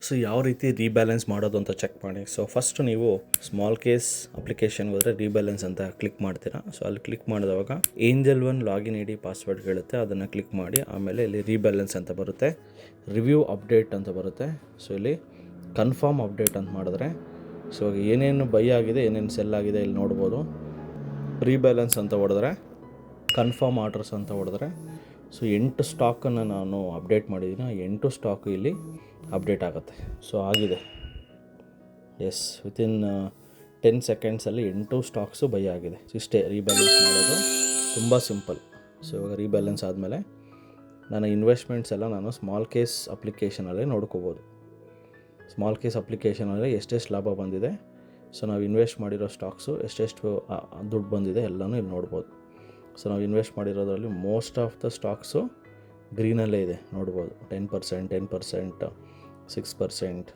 So ಯಾವ ರೀತಿ rebalance ಮಾಡೋದು ಅಂತ ಚೆಕ್ ಮಾಡಿ. ಸೊ ಫಸ್ಟ್ ನೀವು ಸ್ಮಾಲ್ ಕೇಸ್ ಅಪ್ಲಿಕೇಶನ್ಗೆ ಹೋದರೆ ರೀಬ್ಯಾಲೆನ್ಸ್ ಅಂತ ಕ್ಲಿಕ್ ಮಾಡ್ತೀರಾ. ಸೊ ಅಲ್ಲಿ ಕ್ಲಿಕ್ ಮಾಡಿದವಾಗ Angel One login I D password ಹೇಳುತ್ತೆ, ಅದನ್ನು ಕ್ಲಿಕ್ ಮಾಡಿ. ಆಮೇಲೆ ಇಲ್ಲಿ ರೀಬ್ಯಾಲೆನ್ಸ್ ಅಂತ ಬರುತ್ತೆ, ರಿವ್ಯೂ ಅಪ್ಡೇಟ್ ಅಂತ ಬರುತ್ತೆ. ಸೊ ಇಲ್ಲಿ ಕನ್ಫರ್ಮ್ ಅಪ್ಡೇಟ್ ಅಂತ ಮಾಡಿದ್ರೆ ಸೊ ಏನೇನು ಬೈ ಆಗಿದೆ, ಏನೇನು ಸೆಲ್ ಆಗಿದೆ ಇಲ್ಲಿ ನೋಡ್ಬೋದು. ರೀಬ್ಯಾಲೆನ್ಸ್ ಅಂತ ಹೊಡೆದ್ರೆ ಕನ್ಫರ್ಮ್ ಆರ್ಡರ್ಸ್ ಅಂತ ಹೊಡೆದ್ರೆ ಸೊ 8 ಸ್ಟಾಕನ್ನು ನಾನು ಅಪ್ಡೇಟ್ ಮಾಡಿದ್ದೀನಿ. 8 ಸ್ಟಾಕು ಇಲ್ಲಿ ಅಪ್ಡೇಟ್ ಆಗುತ್ತೆ. ಸೊ ಆಗಿದೆ, ಎಸ್, ವಿತಿನ್ 10 ಸೆಕೆಂಡ್ಸಲ್ಲಿ 8 ಸ್ಟಾಕ್ಸು ಬೈ ಆಗಿದೆ. ಇಷ್ಟೇ ರೀಬ್ಯಾಲೆನ್ಸ್ ಮಾಡೋದು, ತುಂಬ ಸಿಂಪಲ್. ಸೊ ಇವಾಗ ರೀಬ್ಯಾಲೆನ್ಸ್ ಆದಮೇಲೆ ನನ್ನ ಇನ್ವೆಸ್ಟ್ಮೆಂಟ್ಸ್ ಎಲ್ಲ ನಾನು ಸ್ಮಾಲ್ ಕೇಸ್ ಅಪ್ಲಿಕೇಶನಲ್ಲೇ ನೋಡ್ಕೋಬೋದು. ಸ್ಮಾಲ್ ಕೇಸ್ ಅಪ್ಲಿಕೇಶನಲ್ಲಿ ಎಷ್ಟೆಷ್ಟು ಲಾಭ ಬಂದಿದೆ, ಸೊ ನಾವು ಇನ್ವೆಸ್ಟ್ ಮಾಡಿರೋ ಸ್ಟಾಕ್ಸು ಎಷ್ಟೆಷ್ಟು ದುಡ್ಡು ಬಂದಿದೆ ಎಲ್ಲನೂ ಇಲ್ಲಿ ನೋಡ್ಬೋದು. ಸೊ ನಾವು ಇನ್ವೆಸ್ಟ್ ಮಾಡಿರೋದ್ರಲ್ಲಿ ಮೋಸ್ಟ್ ಆಫ್ ದ ಸ್ಟಾಕ್ಸು ಗ್ರೀನಲ್ಲೇ ಇದೆ, ನೋಡ್ಬೋದು. 10%, 10%, 6%,